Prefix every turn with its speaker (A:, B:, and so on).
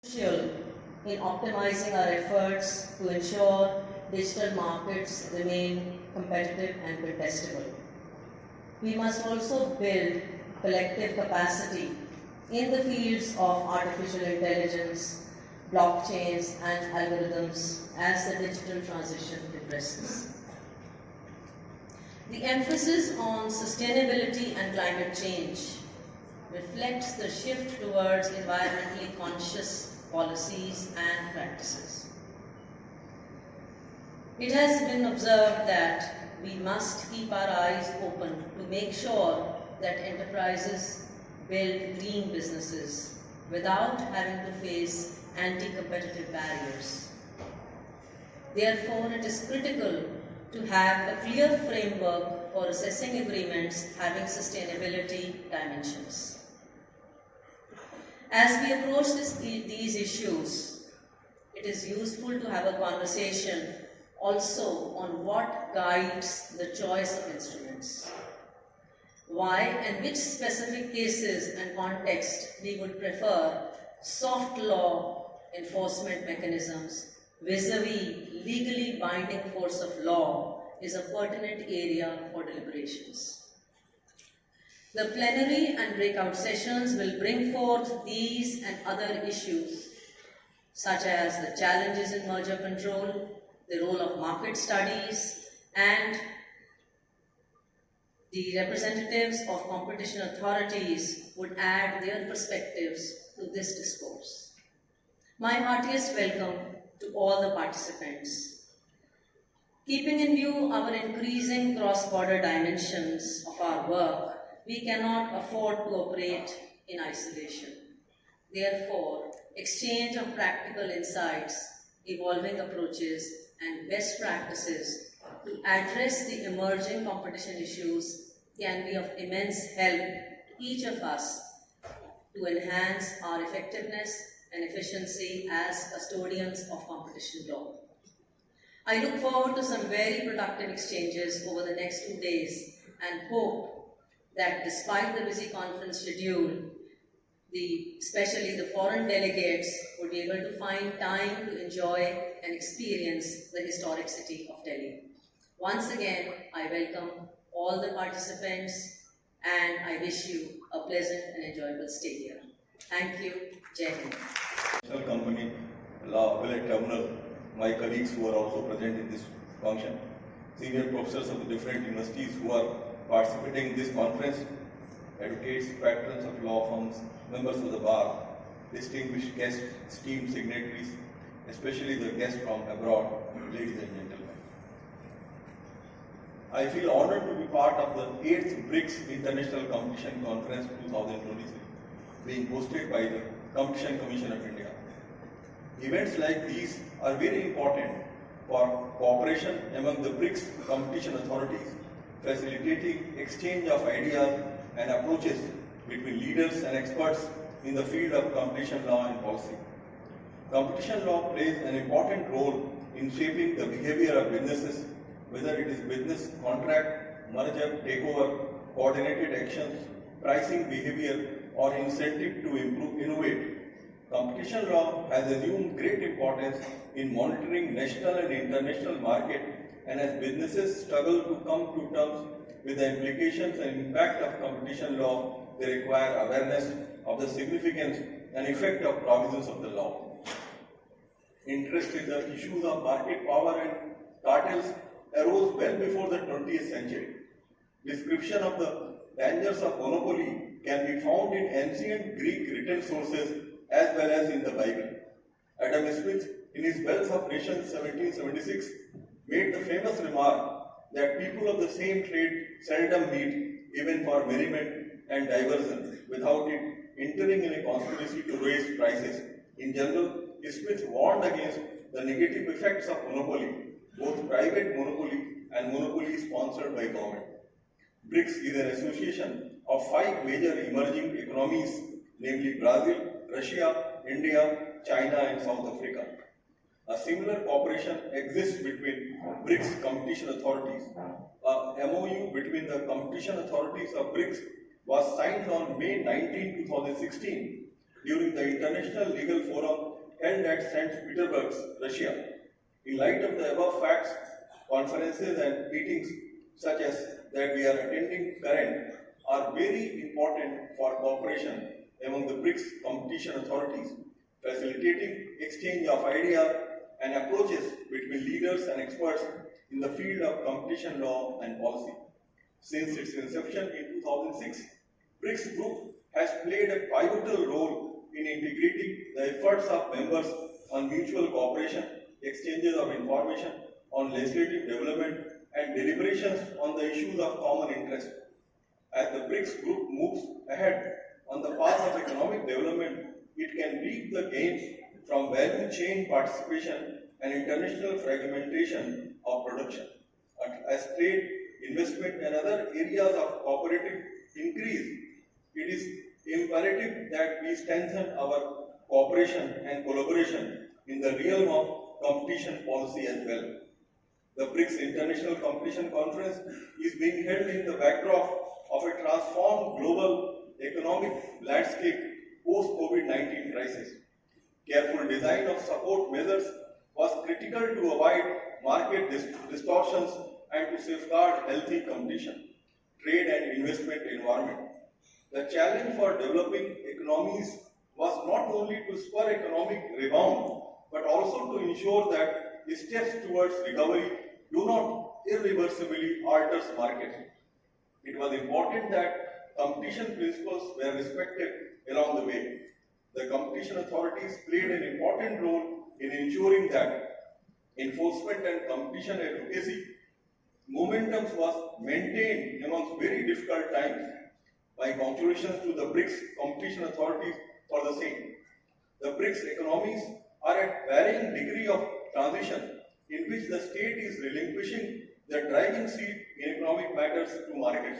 A: crucial in optimizing our efforts to ensure digital markets remain competitive and contestable. We must also build collective capacity in the fields of artificial intelligence, blockchains, and algorithms as the digital transition progresses. The emphasis on sustainability and climate change reflects the shift towards environmentally conscious policies and practices. It has been observed that we must keep our eyes open to make sure that enterprises build green businesses without having to face anti-competitive barriers. Therefore, it is critical to have a clear framework for assessing agreements having sustainability dimensions. As we approach these issues, it is useful to have a conversation also on what guides the choice of instruments. Why and which specific cases and context we would prefer soft law enforcement mechanisms vis-a-vis legally binding force of law is a pertinent area for deliberations. The plenary and breakout sessions will bring forth these and other issues, such as the challenges in merger control, the role of market studies, and the representatives of competition authorities would add their perspectives to this discourse. My heartiest welcome to all the participants. Keeping in view our increasing cross-border dimensions of our work, we cannot afford to operate in isolation. Therefore, exchange of practical insights, evolving approaches, and best practices to address the emerging competition issues can be of immense help to each of us to enhance our effectiveness and efficiency as custodians of competition law. I look forward to some very productive exchanges over the next 2 days and hope that despite the busy conference schedule, especially the foreign delegates would be able to find time to enjoy and experience the historic city of Delhi. Once again, I welcome all the participants and I wish you a pleasant and enjoyable stay here. Thank you. Jai Hind.
B: Company, Law Appellate Tribunal, my colleagues who are also present in this function, senior professors of the different universities who are participating in this conference, advocates, patrons of law firms, members of the bar, distinguished guests, esteemed signatories, especially the guests from abroad, ladies and gentlemen. I feel honored to be part of the 8th Brics International Competition Conference 2023, being hosted by the Competition Commission of India. Events like these are very important for cooperation among the Brics competition authorities, facilitating exchange of ideas and approaches between leaders and experts in the field of competition law and policy. Competition law plays an important role in shaping the behavior of businesses, whether it is business contract, merger, takeover, coordinated actions, pricing behavior, or incentive to innovate. Competition law has assumed great importance in monitoring national and international market, and as businesses struggle to come to terms with the implications and impact of competition law, they require awareness of the significance and effect of provisions of the law. Interest in the issues of market power and cartels arose well before the 20th century. Description of the dangers of monopoly can be found in ancient Greek written sources as well as in the Bible. Adam Smith, in his Wealth of Nations 1776, made the famous remark that people of the same trade seldom meet even for merriment and diversion without it entering in a conspiracy to raise prices. In general, Smith warned against the negative effects of monopoly, both private monopoly and monopoly sponsored by government. Brics is an association of 5 major emerging economies, namely Brazil, Russia, India, China, and South Africa. A similar cooperation exists between Brics competition authorities. A MOU between the competition authorities of Brics was signed on May 19, 2016 during the International Legal Forum held at St. Petersburg, Russia. In light of the above facts, conferences and meetings such as that we are attending current are very important for cooperation among the Brics competition authorities, facilitating exchange of ideas and approaches between leaders and experts in the field of competition law and policy. Since its inception in 2006, Brics Group has played a pivotal role in integrating the efforts of members on mutual cooperation, exchanges of information on legislative development, and deliberations on the issues of common interest. As the Brics Group moves ahead on the path of economic development, it can reap the gains from value chain participation and international fragmentation of production. As trade, investment, and other areas of cooperative increase, it is imperative that we strengthen our cooperation and collaboration in the realm of competition policy as well. The Brics International Competition Conference is being held in the backdrop of a transformed global economic landscape post-COVID-19 crisis. Careful design of support measures was critical to avoid market distortions and to safeguard healthy competition, trade and investment environment. The challenge for developing economies was not only to spur economic rebound, but also to ensure that steps towards recovery do not irreversibly alter markets. It was important that competition principles were respected along the way. The competition authorities played an important role in ensuring that enforcement and competition advocacy momentum was maintained amongst very difficult times. My congratulations to the Brics competition authorities for the same. The Brics economies are at varying degree of transition in which the state is relinquishing the driving seat in economic matters to markets.